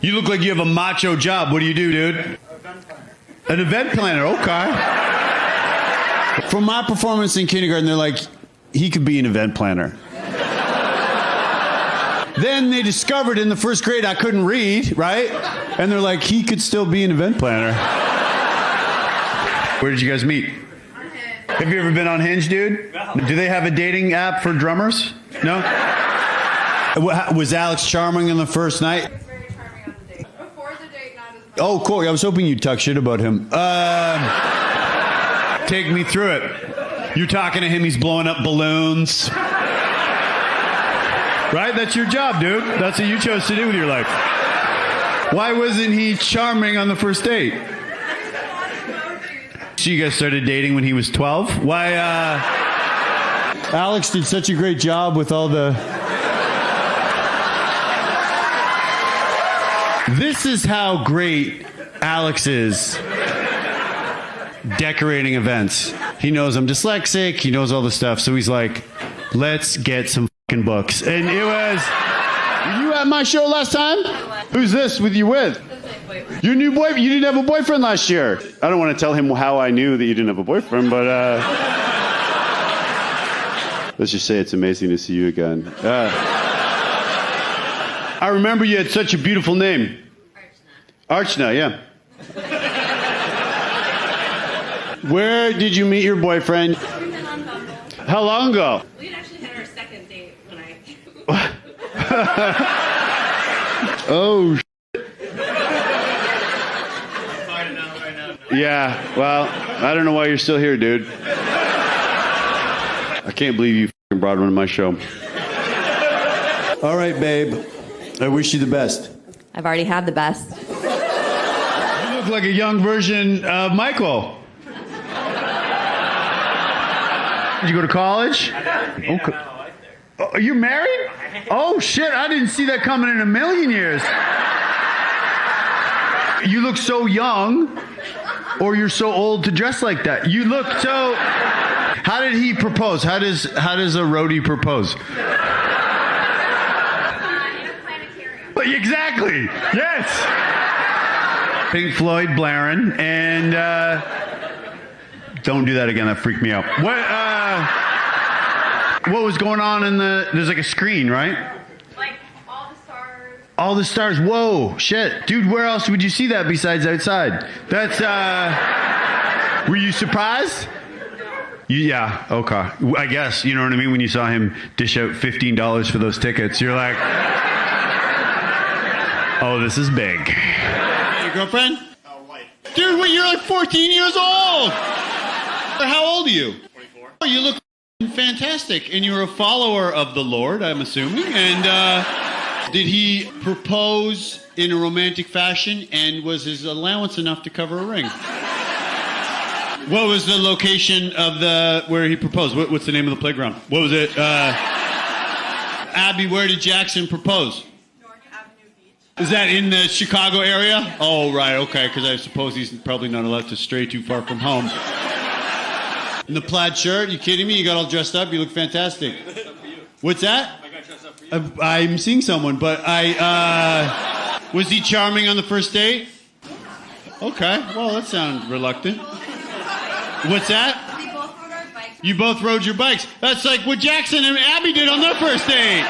You look like you have a macho job. What do you do, dude? Event planner. An event planner, okay. From my performance in kindergarten, they're like, he could be an event planner. Then they discovered in the first grade I couldn't read, right? And they're like, he could still be an event planner. Where did you guys meet? Have you ever been on Hinge, dude? No. Do they have a dating app for drummers? No? Was Alex charming on the first night? He was very charming on the date. Before the date, not as much. Oh, cool. I was hoping you'd talk shit about him. Take me through it. You're talking to him, he's blowing up balloons. Right? That's your job, dude. That's what you chose to do with your life. Why wasn't he charming on the first date? So you guys started dating when he was 12? Why, Alex did such a great job with all the... This is how great Alex is decorating events. He knows I'm dyslexic. He knows all the stuff. So he's like, let's get some fucking books. And it was... Were you at my show last time? Who's this with you with? Your new boyfriend? You didn't have a boyfriend last year. I don't want to tell him how I knew that you didn't have a boyfriend, but let's just say it's amazing to see you again. I remember you had such a beautiful name. Archana, yeah. Where did you meet your boyfriend? We've been on Bumble. How long ago? We had actually had our second date when I... Oh, yeah, well, I don't know why you're still here, dude. I can't believe you f***ing brought him to my show. All right, babe. I wish you the best. I've already had the best. You look like a young version of Michael. Did you go to college? Okay. Oh, are you married? Oh, shit, I didn't see that coming in a million years. You look so young. Or you're so old to dress like that. You look so... How did he propose? How does a roadie propose? in a planetarium. Exactly. Yes. Pink Floyd blaring. And don't do that again. That freaked me out. What was going on in the... There's like a screen, right? All the stars. Whoa, shit. Dude, where else would you see that besides outside? That's, were you surprised? Yeah, okay. I guess, you know what I mean? When you saw him dish out $15 for those tickets, you're like, oh, this is big. Your girlfriend? Wife. Dude, wait, you're like 14 years old. How old are you? 24. Oh, you look fantastic. And you're a follower of the Lord, I'm assuming. And, did he propose in a romantic fashion, and was his allowance enough to cover a ring? What was the location of where he proposed? What's the name of the playground? What was it? Abby, where did Jackson propose? North Avenue Beach. Is that in the Chicago area? Oh, right, okay, because I suppose he's probably not allowed to stray too far from home. In the plaid shirt? You kidding me? You got all dressed up? You look fantastic. What's that? I'm seeing someone, but was he charming on the first date? Okay, well, that sounds reluctant. What's that? We both rode our bikes. You both rode your bikes. That's like what Jackson and Abby did on their first date.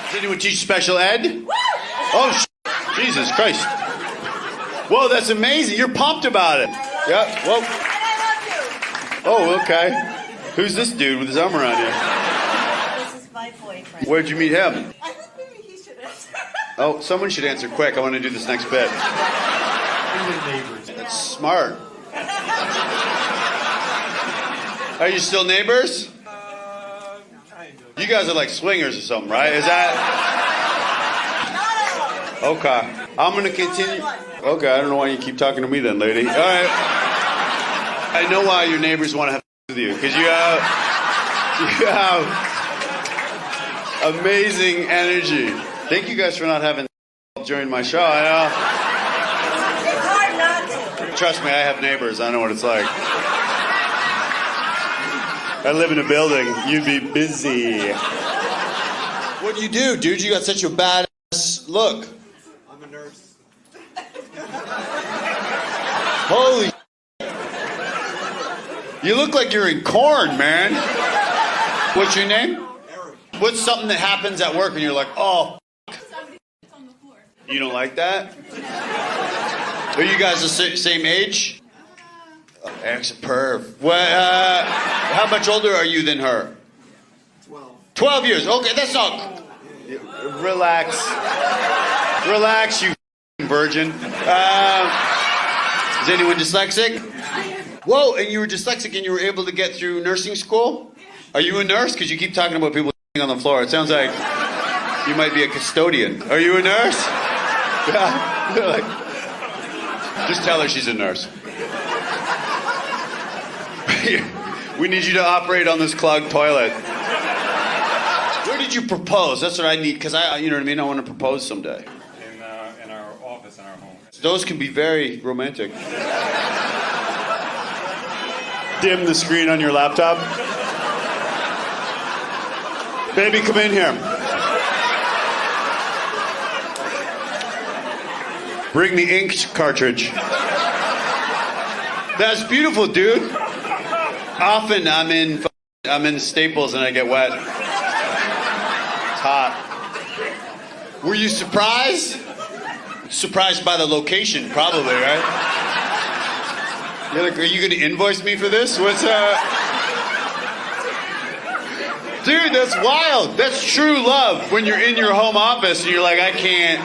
Does anyone teach special ed? Woo! Oh, Jesus Christ. Whoa, that's amazing. You're pumped about it. Yeah, whoa. And I love you. Oh, okay. Who's this dude with his arm around you? This is my boyfriend. Where'd you meet him? I think maybe he should answer. Oh, someone should answer quick. I want to do this next bit. That's smart. Are you still neighbors? You guys are like swingers or something, right? Is that... Okay. I'm going to continue... Okay, I don't know why you keep talking to me then, lady. All right. I know why your neighbors want to have with you, because you have amazing energy. Thank you guys for not having during my show. It's hard not to. Trust me, I have neighbors. I know what it's like. I live in a building. You'd be busy. What do you do, dude? You got such a badass look? I'm a nurse. Holy you look like you're in corn, man. What's your name? Eric. What's something that happens at work and you're like, oh, you don't like that? Are you guys the same age? Eric's a perv. Well, how much older are you than her? 12. 12 years. Okay, that's not... Relax. Relax, you virgin. Is anyone dyslexic? Whoa, and you were dyslexic and you were able to get through nursing school? Are you a nurse? Because you keep talking about people on the floor. It sounds like you might be a custodian. Are you a nurse? Yeah. You're like, just tell her she's a nurse. We need you to operate on this clogged toilet. Where did you propose? That's what I need, because you know what I mean? I want to propose someday. In our office, in our home. Those can be very romantic. Dim the screen on your laptop. Baby, come in here. Bring the ink cartridge. That's beautiful, dude. Often I'm in Staples and I get wet. It's hot. Were you surprised? Surprised by the location, probably, right? You're like, are you going to invoice me for this? What's Dude, that's wild. That's true love when you're in your home office and you're like, I can't.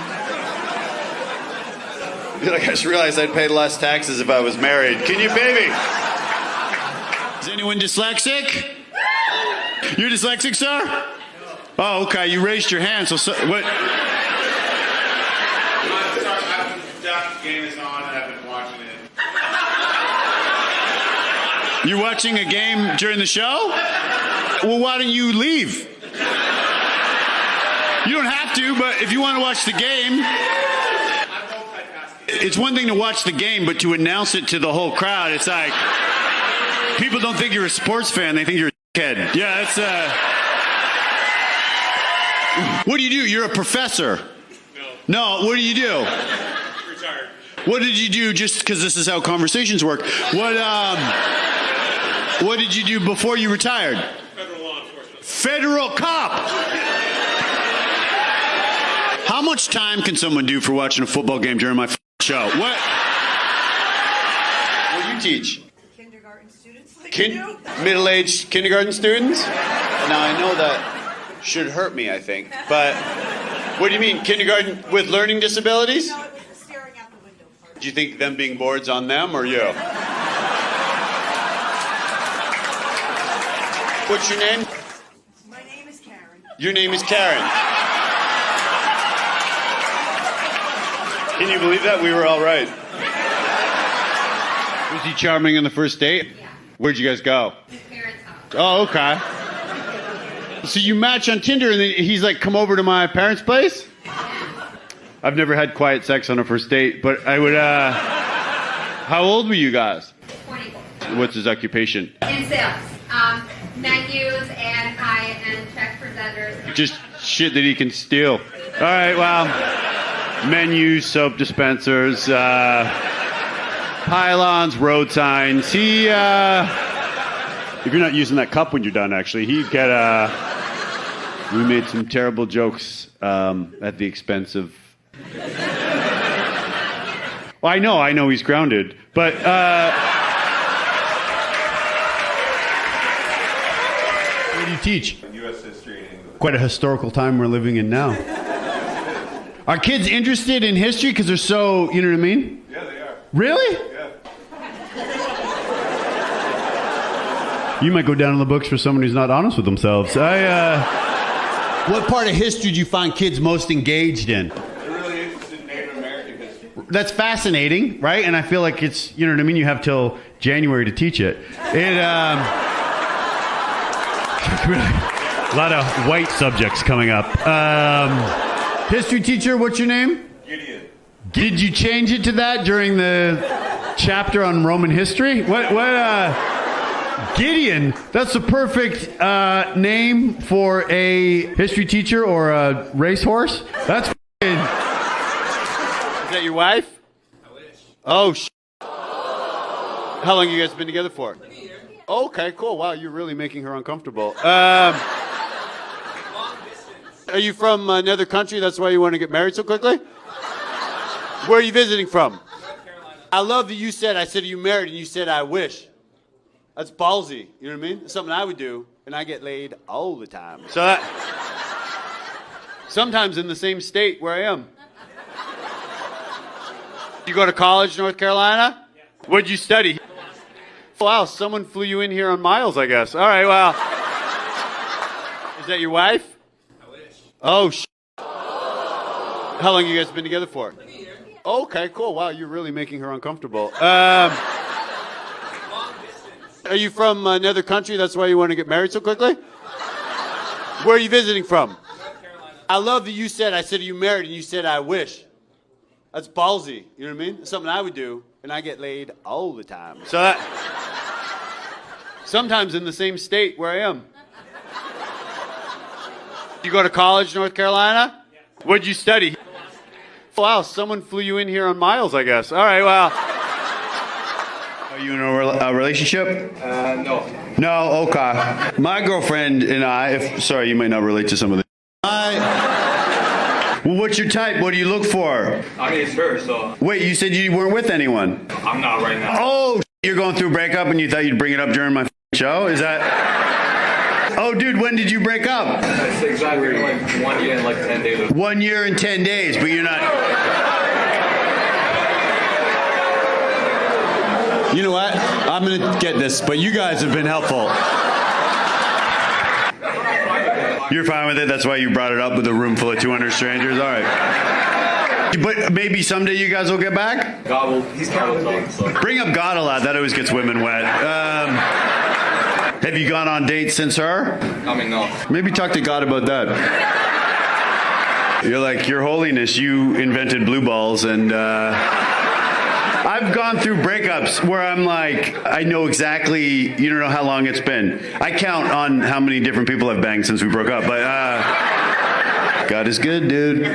You're like, I just realized I'd pay less taxes if I was married. Can you, baby? Is anyone dyslexic? You're dyslexic, sir? Oh, okay. You raised your hand. So what? The game is on and I've been watching it. You're watching a game during the show? Well, why don't you leave? You don't have to, but if you want to watch the game... It's one thing to watch the game, but to announce it to the whole crowd, it's like... People don't think you're a sports fan, they think you're a kid. Yeah, that's... What do you do? You're a professor. No, what do you do? Retired. What did you do, just because this is how conversations work? What did you do before you retired? Federal law enforcement. Federal cop! How much time can someone do for watching a football game during my show? What do you teach? Kindergarten students like you. Middle-aged kindergarten students? Now, I know that should hurt me, I think. But what do you mean, kindergarten with learning disabilities? No, it was the staring out the window part. Do you think them being bored's on them or you? What's your name? My name is Karen. Your name is Karen. Can you believe that? We were all right. Was he charming on the first date? Yeah. Where'd you guys go? His parents' house. Oh, okay. So you match on Tinder and then he's like, come over to my parents' place? I've never had quiet sex on a first date, but I would, how old were you guys? 24. What's his occupation? In sales. Menus and high-end check presenters. Just shit that he can steal. All right, well, menus, soap dispensers, pylons, road signs. He, if you're not using that cup when you're done, actually, he'd get, we made some terrible jokes at the expense of... Well, I know he's grounded, but... What do you teach? U.S. history and English. Quite a historical time we're living in now. Are kids interested in history because they're so, you know what I mean? Yeah, they are. Really? Yeah. You might go down in the books for someone who's not honest with themselves. What part of history do you find kids most engaged in? They're really interested in Native American history. That's fascinating, right? And I feel like it's, you know what I mean? You have till January to teach it. A lot of white subjects coming up. History teacher, what's your name? Gideon. Did you change it to that during the chapter on Roman history? Gideon, that's the perfect name for a history teacher or a racehorse. That's that your wife? I wish. Oh, How long you guys been together for? Like a year. Okay, cool. Wow, you're really making her uncomfortable. Long distance. Are you from another country? That's why you want to get married so quickly? Where are you visiting from? North Carolina. I love that you said, I said, are you married? And you said, I wish. That's ballsy. You know what I mean? It's something I would do, and I get laid all the time. So that, sometimes in the same state where I am. You go to college, North Carolina? Yeah. What'd you study? Wow, someone flew you in here on miles, I guess. All right, well. Is that your wife? I wish. Oh, How long you guys been together for? Like a year. Okay, cool. Wow, you're really making her uncomfortable. Long distance. Are you from another country? That's why you want to get married so quickly? Where are you visiting from? North Carolina. I love that you said, I said, are you married? And you said, I wish. That's ballsy. You know what I mean? It's something I would do, and I get laid all the time. So that, sometimes in the same state where I am. You go to college, North Carolina? Yeah. What'd you study? Wow, someone flew you in here on miles, I guess. All right, well. Are you in a relationship? No. No, okay. My girlfriend and I, sorry, you might not relate to some of the. Well, what's your type? What do you look for? I mean, it's her, so. Wait, you said you weren't with anyone? I'm not right now. Oh, you're going through a breakup and you thought you'd bring it up during my show? Is that? Oh, dude, when did you break up? It's exactly like 1 year and like 10 days. 1 year and 10 days, but you're not. You know what? I'm going to get this, but you guys have been helpful. You're fine with it? That's why you brought it up with a room full of 200 strangers? All right. But maybe someday you guys will get back? God will, he's kind of talking, so. Bring up God a lot. That always gets women wet. Have you gone on dates since her? I mean, no. Maybe talk to God about that. You're like, Your Holiness, you invented blue balls, and I've gone through breakups where I'm like, I know exactly, you don't know how long it's been. I count on how many different people I've banged since we broke up, but God is good, dude.